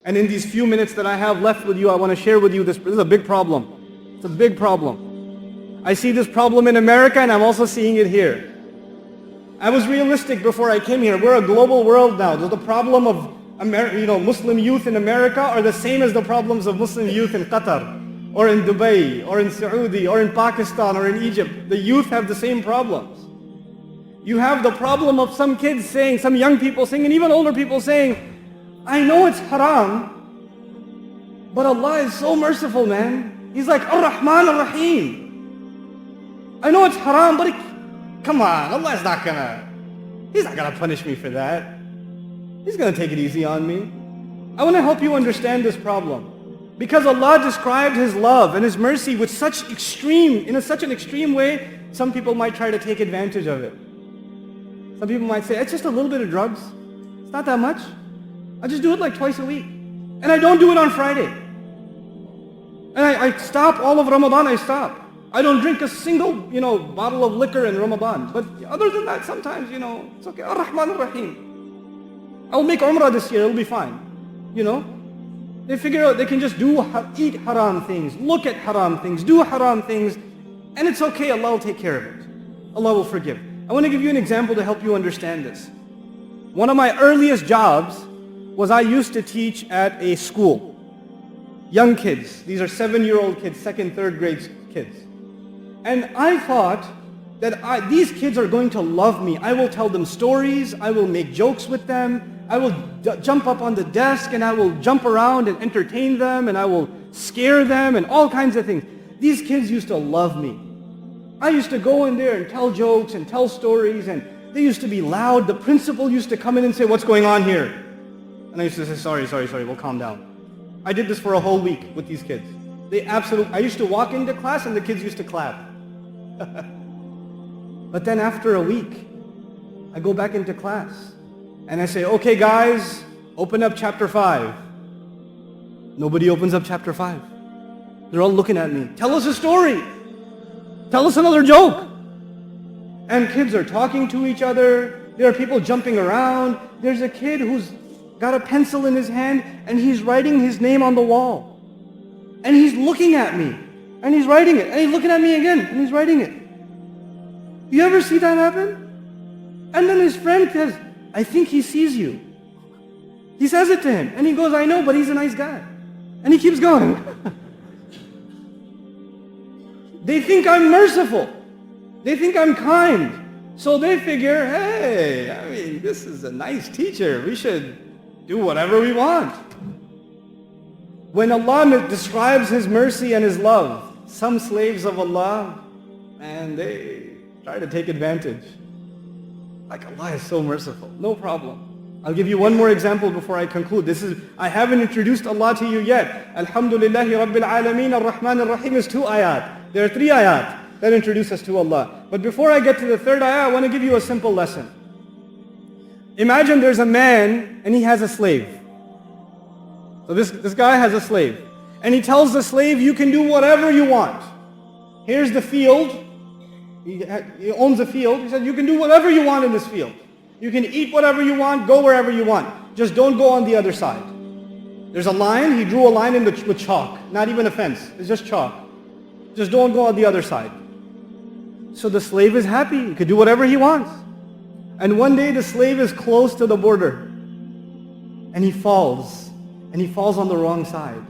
And in these few minutes that I have left with you, I want to share with you this. This is a big problem. It's a big problem. I see this problem in America, and I'm also seeing it here. I was realistic before I came here. We're a global world now. The problem of Muslim youth in America are the same as the problems of Muslim youth in Qatar, or in Dubai, or in Saudi, or in Pakistan, or in Egypt. The youth have the same problems. You have the problem of some kids saying, some young people saying, and even older people saying, I know it's haram, but Allah is so merciful, man. He's like Ar-Rahman Ar-Rahim. I know it's haram, but come on, Allah is He's not gonna punish me for that. He's gonna take it easy on me. I want to help you understand this problem. Because Allah described His love and His mercy with such an extreme way, some people might try to take advantage of it. Some people might say, it's just a little bit of drugs. It's not that much. I just do it like twice a week. And I don't do it on Friday. And I stop all of Ramadan, I stop. I don't drink a single, bottle of liquor in Ramadan. But other than that, sometimes, it's okay. Ar-Rahman Ar-Rahim. I'll make Umrah this year, it'll be fine. They figure out they can just eat haram things, look at haram things, do haram things, and it's okay, Allah will take care of it. Allah will forgive. I want to give you an example to help you understand this. One of my earliest jobs was I used to teach at a school. Young kids. These are 7-year-old kids, 2nd, 3rd grade kids. And I thought that these kids are going to love me. I will tell them stories. I will make jokes with them. I will jump up on the desk and I will jump around and entertain them and I will scare them and all kinds of things. These kids used to love me. I used to go in there and tell jokes and tell stories and they used to be loud. The principal used to come in and say, what's going on here? And I used to say, sorry, we'll calm down. I did this for a whole week with these kids. I used to walk into class and the kids used to clap. But then after a week, I go back into class and I say, okay guys, open up chapter 5. Nobody opens up chapter 5. They're all looking at me. Tell us a story. Tell us another joke. And kids are talking to each other. There are people jumping around. There's a kid who's got a pencil in his hand and he's writing his name on the wall. And he's looking at me and he's writing it. And he's looking at me again and he's writing it. You ever see that happen? And then his friend says, I think he sees you. He says it to him and he goes, I know, but he's a nice guy. And he keeps going. They think I'm merciful. They think I'm kind. So they figure, hey, this is a nice teacher. We should do whatever we want. When Allah describes His mercy and His love, some slaves of Allah, and they try to take advantage. Like Allah is so merciful. No problem. I'll give you one more example before I conclude. I haven't introduced Allah to you yet. Alhamdulillahi Rabbil Alameen Ar-Rahman Ar-Rahim is 2 ayat. There are 3 ayat that introduce us to Allah. But before I get to the 3rd ayah, I want to give you a simple lesson. Imagine there's a man and he has a slave. So this guy has a slave. And he tells the slave, you can do whatever you want. Here's the field. He owns a field. He said, you can do whatever you want in this field. You can eat whatever you want, go wherever you want. Just don't go on the other side. There's a line. He drew a line with chalk. Not even a fence. It's just chalk. Just don't go on the other side. So the slave is happy. He could do whatever he wants. And one day the slave is close to the border. And he falls. And he falls on the wrong side.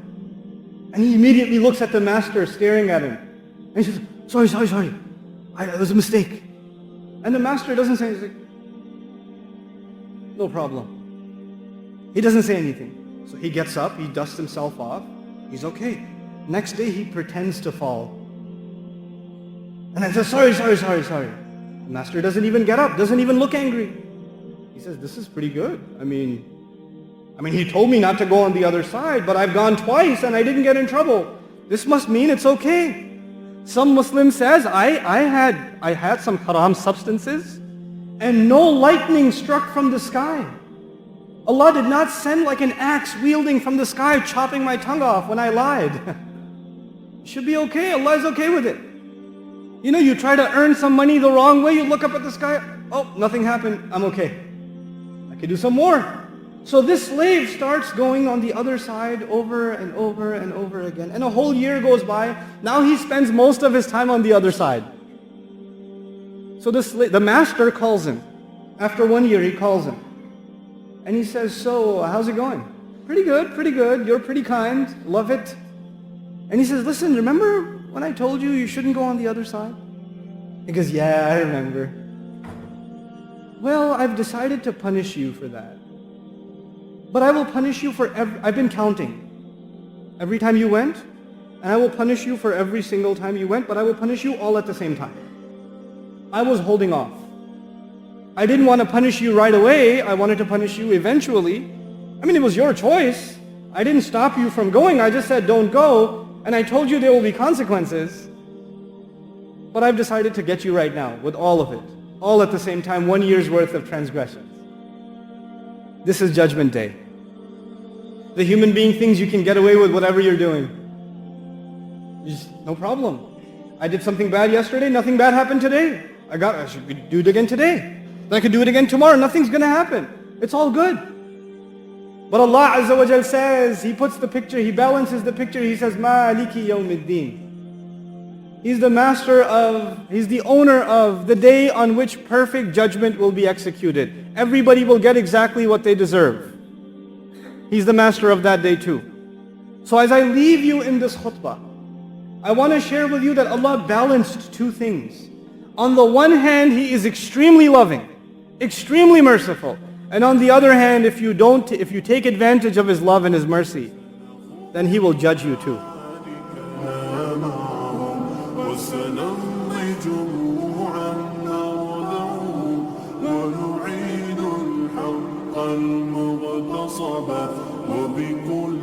And he immediately looks at the master staring at him. And he says, sorry. It was a mistake. And the master doesn't say anything. No problem. He doesn't say anything. So he gets up, he dusts himself off. He's okay. Next day he pretends to fall. And I says, sorry. The master doesn't even get up, doesn't even look angry. He says, this is pretty good. I mean, he told me not to go on the other side, but I've gone twice and I didn't get in trouble. This must mean it's okay. Some Muslim says, I had some haram substances and no lightning struck from the sky. Allah did not send like an axe wielding from the sky chopping my tongue off when I lied. It should be okay. Allah is okay with it. You try to earn some money the wrong way, you look up at the sky, oh, nothing happened, I'm okay. I could do some more. So this slave starts going on the other side over and over and over again. And a whole year goes by. Now he spends most of his time on the other side. So the master calls him. After 1 year, he calls him. And he says, so how's it going? Pretty good, pretty good. You're pretty kind. Love it. And he says, listen, remember when I told you you shouldn't go on the other side? He goes, yeah, I remember. Well, I've decided to punish you for that. But I will punish you for I've been counting. Every time you went, and I will punish you for every single time you went, but I will punish you all at the same time. I was holding off. I didn't want to punish you right away. I wanted to punish you eventually. I mean, it was your choice. I didn't stop you from going. I just said, don't go. And I told you there will be consequences. But I've decided to get you right now with all of it. All at the same time, 1 year's worth of transgressions. This is Judgment Day. The human being thinks you can get away with whatever you're doing. No problem. I did something bad yesterday, nothing bad happened today. I should do it again today. Then I could do it again tomorrow, nothing's gonna happen. It's all good. But Allah Azza wa Jal says, He puts the picture, He balances the picture, He says, Maliki yawmiddin. He's the master of, He's the owner of the day on which perfect judgment will be executed. Everybody will get exactly what they deserve. He's the master of that day too. So as I leave you in this khutbah, I want to share with you that Allah balanced two things. On the one hand, He is extremely loving, extremely merciful. And on the other hand, if you take advantage of His love and His mercy, then He will judge you too. المغتصبة وبكل